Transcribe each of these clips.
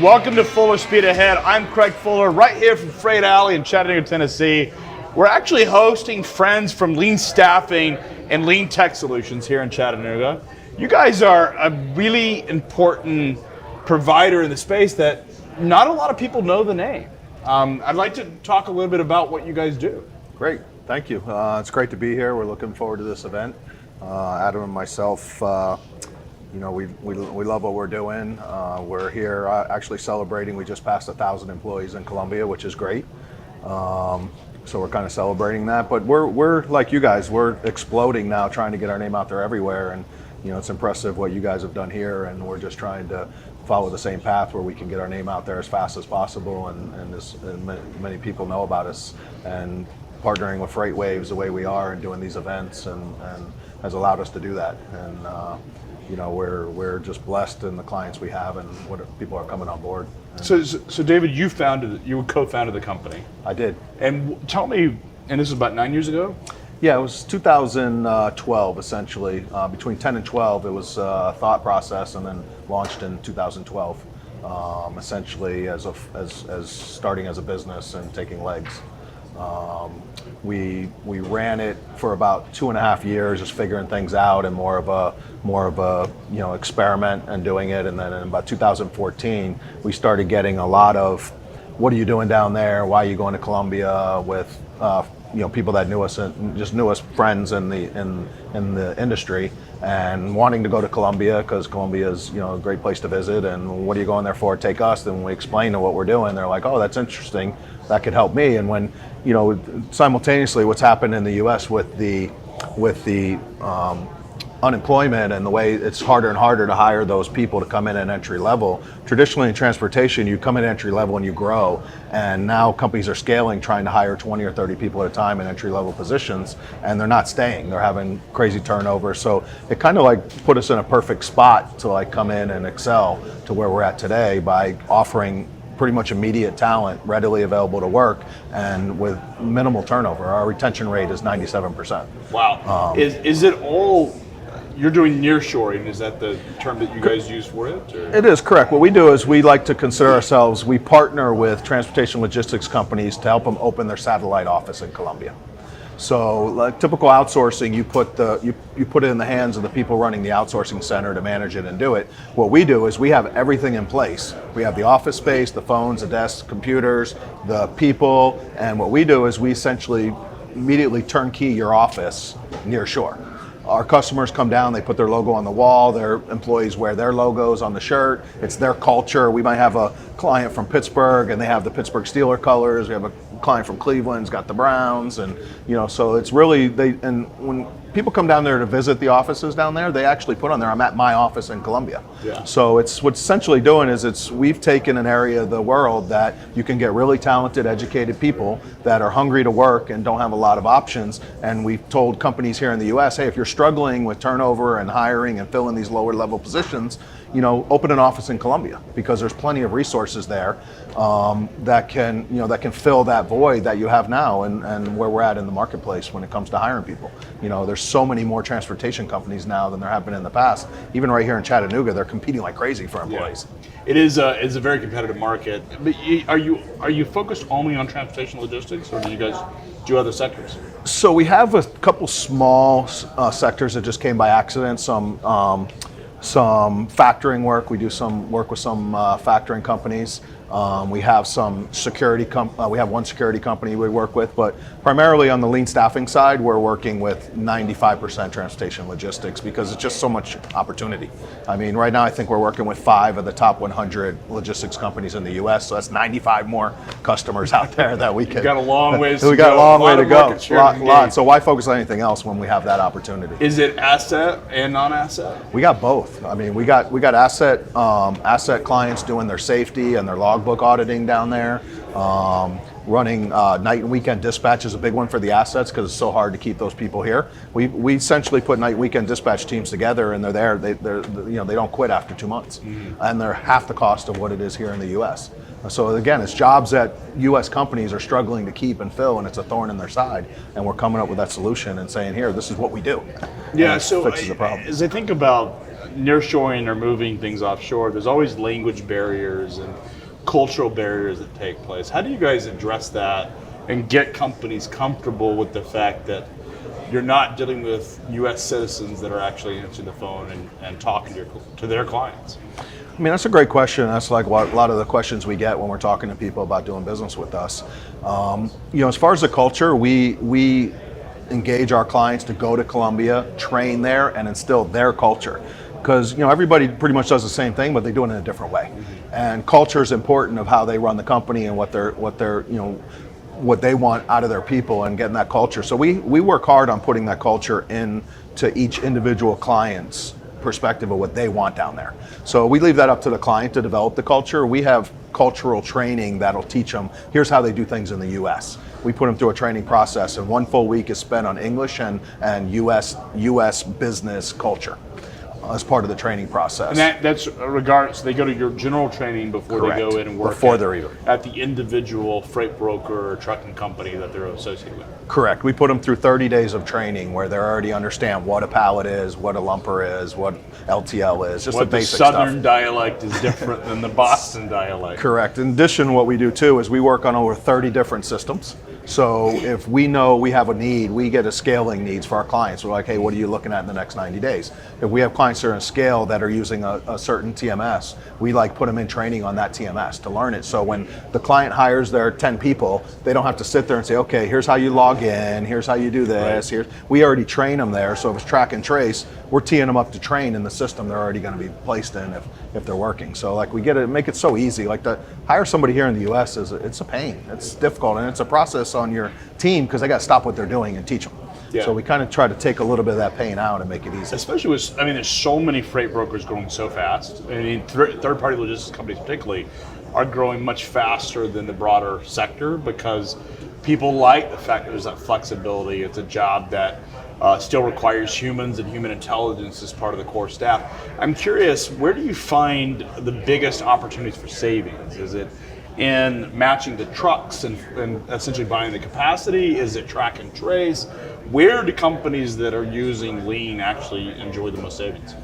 Welcome to Fuller Speed Ahead. I'm Craig Fuller, right here from Freight Alley in Chattanooga, Tennessee. We're actually hosting friends from Lean Staffing and Lean Tech Solutions here in Chattanooga. You guys are a really important provider in the space that not a lot of people know the name. I'd like to talk a little bit about what you guys do. Great, thank you. It's great to be here. We're looking forward to this event. Adam and myself, we love what we're doing. We're here actually celebrating. We just passed 1,000 employees in Colombia, which is great. So we're kind of celebrating that. But we're like you guys. We're exploding now, trying to get our name out there everywhere. And it's impressive what you guys have done here. And we're just trying to follow the same path where we can get our name out there as fast as possible, and many people know about us. And partnering with Freightwaves the way we are and doing these events and has allowed us to do that. And we're just blessed in the clients we have and what people are coming on board. So David, you co-founded the company. I did. And tell me, and this was about 9 years ago? Yeah, it was 2012 essentially. Between 10 and 12, it was a thought process, and then launched in 2012. Essentially as starting as a business and taking legs. We ran it for about 2.5 years, just figuring things out, and more of a experiment and doing it. And then in about 2014, we started getting a lot of, "What are you doing down there? Why are you going to Colombia?" with people that knew us and just knew us, friends in the industry, and wanting to go to Colombia because Colombia is a great place to visit. And what are you going there for? Take us. Then we explain to what we're doing. They're like, "Oh, that's interesting. That could help me." And when simultaneously what's happened in the U.S. with the unemployment and the way it's harder and harder to hire those people to come in at entry level. Traditionally in transportation, you come in entry level and you grow, and now companies are scaling, trying to hire 20 or 30 people at a time in entry level positions, and they're not staying. They're having crazy turnover. So it kind of put us in a perfect spot to come in and excel to where we're at today by offering pretty much immediate talent, readily available to work, and with minimal turnover. Our retention rate is 97%. Wow. Is it all? You're doing nearshoring, is that the term that you guys use for it? Or? It is, correct. What we do is we like to consider ourselves, we partner with transportation logistics companies to help them open their satellite office in Colombia. So like typical outsourcing, you put it in the hands of the people running the outsourcing center to manage it and do it. What we do is we have everything in place. We have the office space, the phones, the desks, computers, the people, and what we do is we essentially immediately turnkey your office near shore. Our customers come down, they put their logo on the wall, their employees wear their logos on the shirt, it's their culture. We might have a client from Pittsburgh and they have the Pittsburgh Steelers colors, we have a client from Cleveland's got the Browns, and so it's really, and when people come down there to visit the offices down there, they actually put on there, "I'm at my office in Colombia." Yeah. So it's what's essentially doing is we've taken an area of the world that you can get really talented, educated people that are hungry to work and don't have a lot of options. And we've told companies here in the US, hey, if you're struggling with turnover and hiring and filling these lower level positions, open an office in Colombia, because there's plenty of resources there that can fill that void that you have now and where we're at in the marketplace when it comes to hiring people. There's so many more transportation companies now than there have been in the past. Even right here in Chattanooga, they're competing like crazy for employees. Yeah. It's a very competitive market. But are you focused only on transportation logistics, or do you guys do other sectors? So we have a couple small sectors that just came by accident. Some factoring work. We do some work with some factoring companies. We have some security. We have one security company we work with, but primarily on the lean staffing side, we're working with 95% transportation logistics because it's just so much opportunity. I mean, right now I think we're working with 5 of the top 100 logistics companies in the U.S. So that's 95 more customers out there that we can. We got a long ways. We got a long way to go. Lot. So why focus on anything else when we have that opportunity? Is it asset and non-asset? We got both. I mean, we got asset clients doing their safety and their logbook auditing down there. Running night and weekend dispatch is a big one for the assets because it's so hard to keep those people here. We essentially put night and weekend dispatch teams together, and they're there. They don't quit after 2 months, and they're half the cost of what it is here in the U.S. So again, it's jobs that U.S. companies are struggling to keep and fill, and it's a thorn in their side. And we're coming up with that solution and saying, here, this is what we do. Yeah. So fixes the problem. As I think about nearshoring or moving things offshore, there's always language barriers and cultural barriers that take place. How do you guys address that and get companies comfortable with the fact that you're not dealing with U.S. citizens that are actually answering the phone and talking to their clients? I mean, that's a great question. That's like what a lot of the questions we get when we're talking to people about doing business with us. As far as the culture, we engage our clients to go to Colombia, train there, and instill their culture. Because everybody pretty much does the same thing, but they do it in a different way. And culture is important of how they run the company and what they want out of their people and getting that culture. So we work hard on putting that culture into each individual client's perspective of what they want down there. So we leave that up to the client to develop the culture. We have cultural training that'll teach them, here's how they do things in the US. We put them through a training process, and 1 full week is spent on English and US business culture as part of the training process. And that's regardless, so they go to your general training before Correct. They go in and work at the individual freight broker or trucking company that they're associated with. Correct. We put them through 30 days of training where they already understand what a pallet is, what a lumper is, what LTL is, just the basic stuff. The Southern dialect is different than the Boston dialect. Correct. In addition, what we do too is we work on over 30 different systems. So if we know we have a need, we get a scaling needs for our clients. We're like, hey, what are you looking at in the next 90 days? If we have clients that are in scale that are using a certain TMS, we put them in training on that TMS to learn it. So when the client hires their 10 people, they don't have to sit there and say, okay, here's how you log in, here's how you do this. Right. We already train them there. So if it's track and trace, we're teeing them up to train in the system they're already going to be placed in if they're working. So we get it, make it so easy. To hire somebody here in the US it's a pain. It's difficult, and it's a process on your team because they got to stop what they're doing and teach them. Yeah. So we kind of try to take a little bit of that pain out and make it easy. Especially with, there's so many freight brokers growing so fast. Third-party logistics companies particularly are growing much faster than the broader sector because people like the fact that there's that flexibility. It's a job that still requires humans and human intelligence as part of the core staff. I'm curious, where do you find the biggest opportunities for savings? Is it in matching the trucks and essentially buying the capacity? Is it track and trace? Where do companies that are using lean actually enjoy the most savings?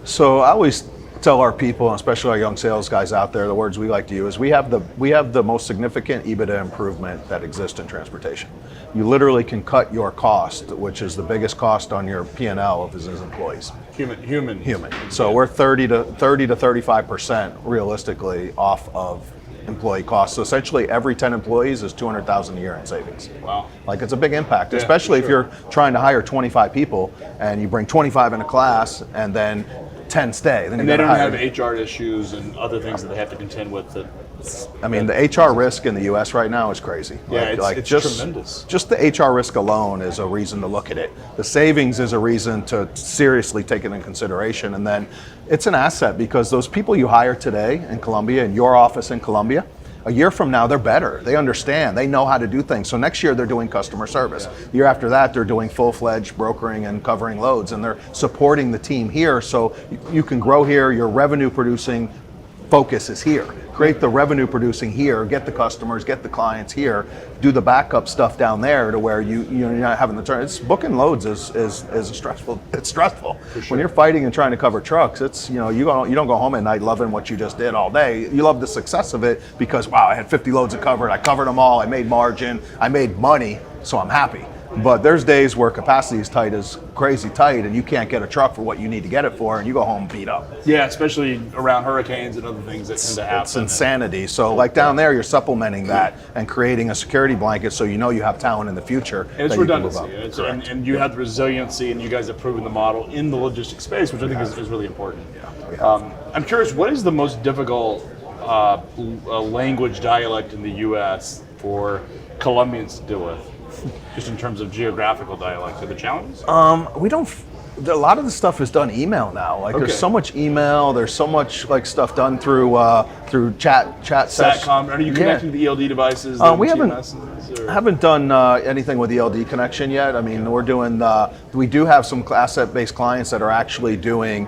So I always tell our people, and especially our young sales guys out there, the words we like to use, we have the most significant EBITDA improvement that exists in transportation. You literally can cut your cost, which is the biggest cost on your P&L of his employees. Human. So we're 30 to 35% realistically off of employee costs. So essentially every 10 employees is $200,000 a year in savings. Wow. It's a big impact, especially if you're trying to hire 25 people and you bring 25 in a class and then 10 stay. Then and they don't have HR issues and other things that they have to contend with. The HR risk in the U.S. right now is crazy. Yeah, it's tremendous. Just the HR risk alone is a reason to look at it. The savings is a reason to seriously take it in consideration. And then it's an asset because those people you hire today in Colombia, in your office in Colombia, a year from now, they're better. They understand. They know how to do things. So next year, they're doing customer service. The year after that, they're doing full-fledged brokering and covering loads, and they're supporting the team here so you can grow here. Your revenue-producing focus is here. Create the revenue producing here, get the customers, get the clients here, do the backup stuff down there to where you're not having the turn. It's booking loads is stressful. It's stressful. For sure. When you're fighting and trying to cover trucks, it's you don't go home at night loving what you just did all day. You love the success of it because wow, I had 50 loads covered, I covered them all, I made margin, I made money, so I'm happy. But there's days where capacity is tight, is crazy tight, and you can't get a truck for what you need to get it for, and you go home beat up. Yeah, especially around hurricanes and other things that tend to happen. It's insanity. So down there, you're supplementing that and creating a security blanket so you have talent in the future. And it's redundancy. And you have the resiliency, and you guys have proven the model in the logistics space, which I think is really important. Yeah. I'm curious, what is the most difficult language dialect in the U.S. for Colombians to deal with? Just in terms of geographical dialect, are there challenges? We don't. A lot of the stuff is done email now. There's so much email. There's so much stuff done through chat sessions. Satcom. Are you connecting to the ELD devices? We haven't done anything with ELD connection yet. We're doing. We do have some asset-based clients that are actually doing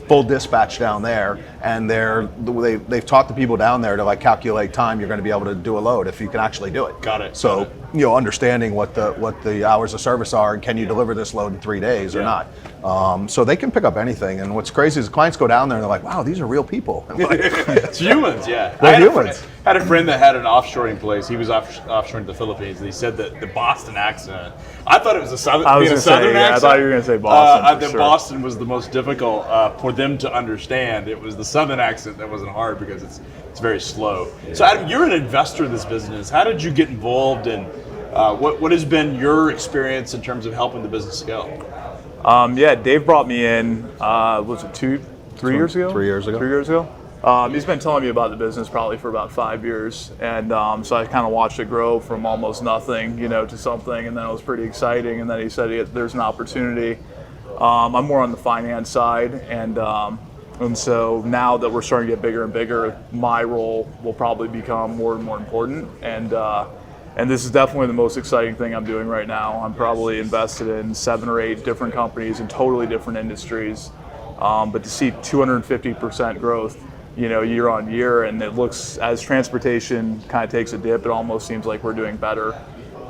full dispatch down there, and they've taught the people down there to calculate time you're going to be able to do a load if you can actually do it. Got it. So understanding what the hours of service are and can you deliver this load in 3 days or not. So they can pick up anything. And what's crazy is clients go down there and they're like, wow, these are real people. I'm like, It's humans, yeah. They're humans. I had a friend that had an offshoring place. He was offshoring to the Philippines, and he said that the Boston accent, I thought it was a southern accent. I thought you were going to say Boston. That Boston was the most difficult for them to understand. It was the southern accent that wasn't hard because it's very slow. So Adam, you're an investor in this business. How did you get involved, and what has been your experience in terms of helping the business scale? Dave brought me in, was it 3 years ago? 3 years ago. 3 years ago. He's been telling me about the business probably for about 5 years, and so I kind of watched it grow from almost nothing, to something, and then it was pretty exciting. And then he said there's an opportunity. I'm more on the finance side, and so now that we're starting to get bigger and bigger, my role will probably become more and more important. And this is definitely the most exciting thing I'm doing right now. I'm probably invested in 7 or 8 different companies in totally different industries, but to see 250% growth, year on year, and it looks, as transportation kind of takes a dip, it almost seems like we're doing better.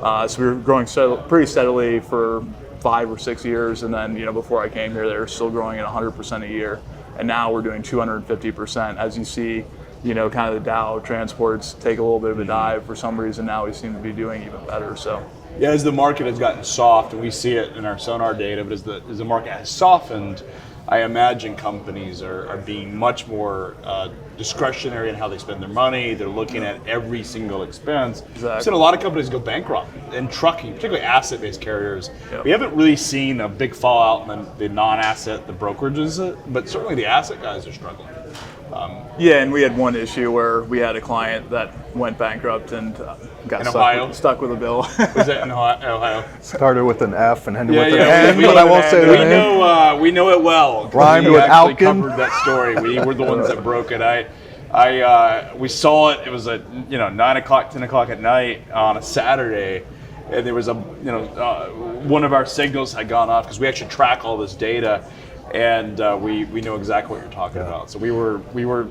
So we were growing pretty steadily for 5 or 6 years, and then before I came here, they were still growing at 100% a year, and now we're doing 250%. As you see, kind of the Dow transports take a little bit of a dive. For some reason now we seem to be doing even better. So yeah, as the market has gotten soft, and we see it in our sonar data, but as the market has softened, I imagine companies are being much more discretionary in how they spend their money. They're looking at every single expense. Exactly. I've seen a lot of companies go bankrupt in trucking, particularly asset-based carriers. Yep. We haven't really seen a big fallout in the non-asset, the brokerages, but certainly the asset guys are struggling. And we had one issue where we had a client that went bankrupt and got stuck with a bill. Was that in Ohio? Started with an F and ended with an N, but I won't say the name. We know it well. Rhymed we with actually Alkin. covered that story. We were the ones that broke it. We saw it. It was at 9 o'clock, 10 o'clock at night on a Saturday, and there was one of our signals had gone off because we actually track all this data, and we know exactly what you're talking about. So we were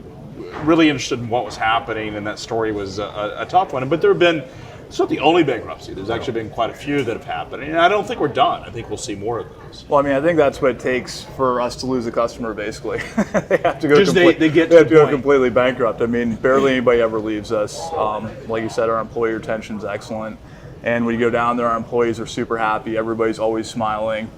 really interested in what was happening, and that story was a tough one. But it's not the only bankruptcy. There's actually been quite a few that have happened, and I don't think we're done. I think we'll see more of those. Well, I think that's what it takes for us to lose a customer, basically. They have to go, they have to go completely bankrupt. Barely anybody ever leaves us. Like you said, our employee retention is excellent, and when you go down there, our employees are super happy. Everybody's always smiling.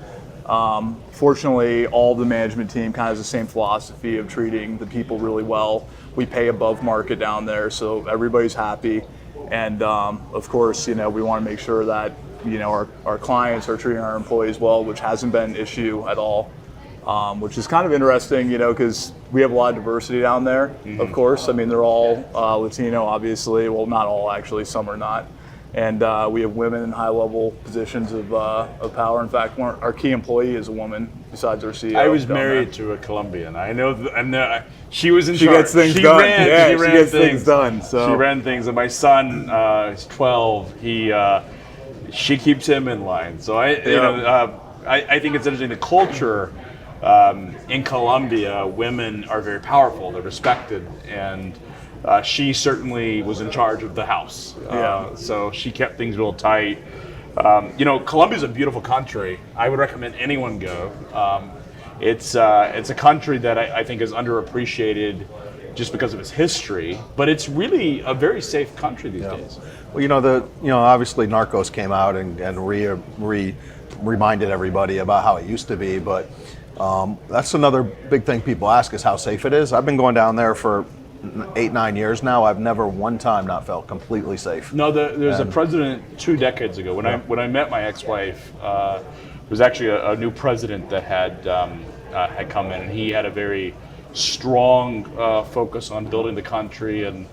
Fortunately, all the management team kind of has the same philosophy of treating the people really well. We pay above market down there, so everybody's happy. And of course, we want to make sure that our clients are treating our employees well, which hasn't been an issue at all. Which is kind of interesting, because we have a lot of diversity down there. Mm-hmm. Of course, they're all Latino, obviously. Well, not all actually. Some are not. And we have women in high-level positions of power. In fact, our key employee is a woman, besides our CEO. I was married to a Colombian. I know she was in charge. She gets things done. She gets things done. So she ran things, and my son is 12. She keeps him in line. So I think it's interesting. The culture in Colombia, women are very powerful. They're respected, and she certainly was in charge of the house. So she kept things real tight. Colombia's a beautiful country. I would recommend anyone go. It's a country that I think is underappreciated just because of its history, but it's really a very safe country these days. Well, obviously Narcos came out and reminded everybody about how it used to be, but that's another big thing people ask is how safe it is. I've been going down there for 8-9 years now. I've never one time not felt completely safe. No, there's a president 2 decades ago when I met my ex-wife. There was actually a new president that had come in, and he had a very strong focus on building the country and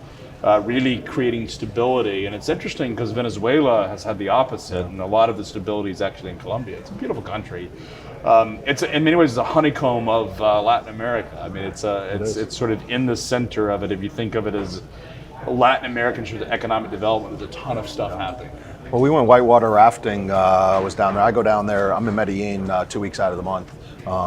really creating stability. And it's interesting because Venezuela has had the opposite, and a lot of the stability is actually in Colombia. It's a beautiful country. It's in many ways a honeycomb of Latin America. It's sort of in the center of it. If you think of it as Latin American economic development, there's a ton of stuff happening. Well, we went whitewater rafting. I was down there. I go down there. I'm in Medellin 2 weeks out of the month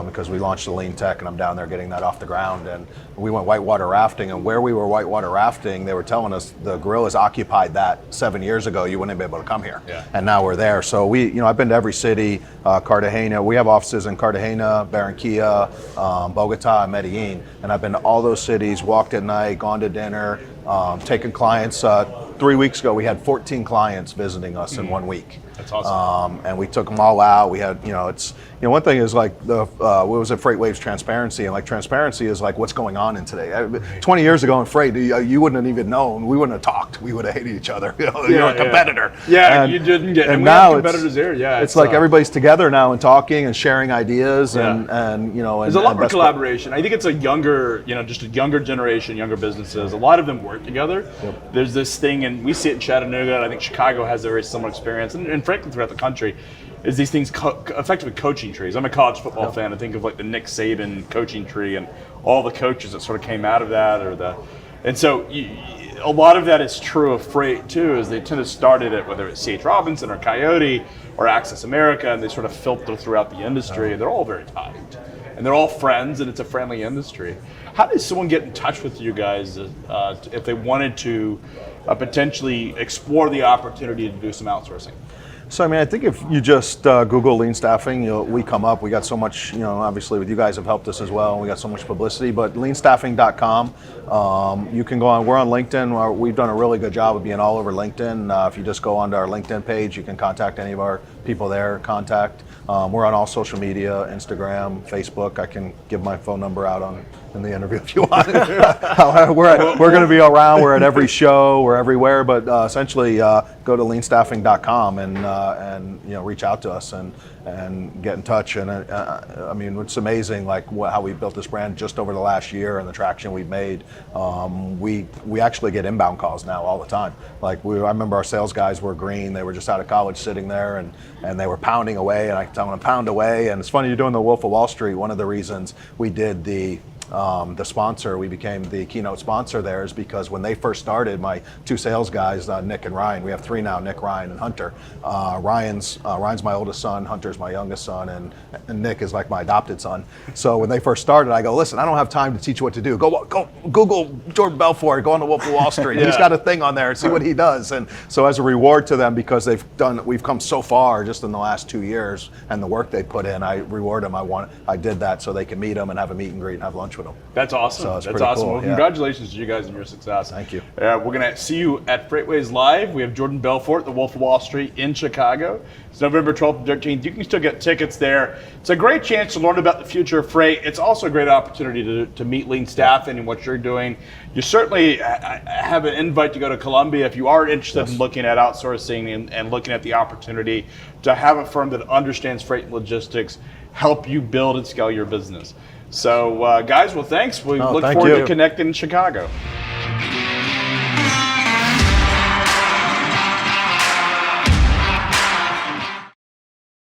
because we launched the Lean Tech, and I'm down there getting that off the ground. And we went whitewater rafting, and where we were whitewater rafting, they were telling us the gorillas occupied that 7 years ago. You wouldn't be able to come here, and now we're there. So I've been to every city, Cartagena. We have offices in Cartagena, Barranquilla, Bogota, and Medellin, and I've been to all those cities. Walked at night, gone to dinner, taken clients. 3 weeks ago, we had 14 clients visiting us in 1 week. That's awesome. And we took them all out. We had, one thing is like what was it, Freightwaves transparency, and like transparency is like what's going on in today. 20 years ago in freight, you wouldn't have even known. We wouldn't have talked. We would have hated each other. You're a competitor. Yeah, and you didn't get. And now competitors there. Yeah, it's like everybody's together now and talking and sharing ideas and there's a lot more collaboration. I think it's a younger, just a younger generation, younger businesses. A lot of them work together. Yep. There's this thing, and we see it in Chattanooga, and I think Chicago has a very similar experience, and frankly throughout the country, is these things effectively coaching trees. I'm a college football fan. I think of like the Nick Saban coaching tree and all the coaches that sort of came out of that, and so a lot of that is true of freight too. Is they tend to start it at whether it's C.H. Robinson or Coyote or Access America, and they sort of filter throughout the industry, and they're all very tight, and they're all friends, and it's a friendly industry. How does someone get in touch with you guys if they wanted to potentially explore the opportunity to do some outsourcing? So, I think if you just Google lean staffing, we come up. We got so much, obviously with you guys have helped us as well. We got so much publicity, but leanstaffing.com, you can go on. We're on LinkedIn. We've done a really good job of being all over LinkedIn. If you just go onto our LinkedIn page, you can contact any of our people there, we're on all social media, Instagram, Facebook. I can give my phone number out in the interview if you want. We're going to be around. We're at every show. We're everywhere. But essentially, go to leanstaffing.com and reach out to us and get in touch. And it's amazing how we built this brand just over the last year and the traction we've made. We actually get inbound calls now all the time. I remember our sales guys were green. They were just out of college sitting there and they were pounding away, and I tell them to pound away. And it's funny, you're doing the Wolf of Wall Street. One of the reasons we did the sponsor, we became the keynote sponsor there, is because when they first started, my two sales guys, Nick and Ryan, we have three now, Nick, Ryan, and Hunter. Ryan's my oldest son, Hunter's my youngest son, and Nick is like my adopted son. So when they first started, I go, listen, I don't have time to teach you what to do. Go Google Jordan Belfort, go on the Wolf of Wall Street. He's got a thing on there, and see what he does. And so as a reward to them, because we've come so far just in the last 2 years, and the work they put in, I reward them. I did that so they can meet them and have a meet and greet and have lunch with them. That's awesome. So That's awesome. Cool, well, congratulations to you guys on your success. Thank you. We're going to see you at Freightwaves Live. We have Jordan Belfort, the Wolf of Wall Street in Chicago. It's November 12th and 13th. You can still get tickets there. It's a great chance to learn about the future of freight. It's also a great opportunity to meet lean staffing and what you're doing. You certainly have an invite to go to Colombia if you are interested in looking at outsourcing and looking at the opportunity to have a firm that understands freight and logistics help you build and scale your business. So, guys, well, thanks. We look forward to connecting in Chicago.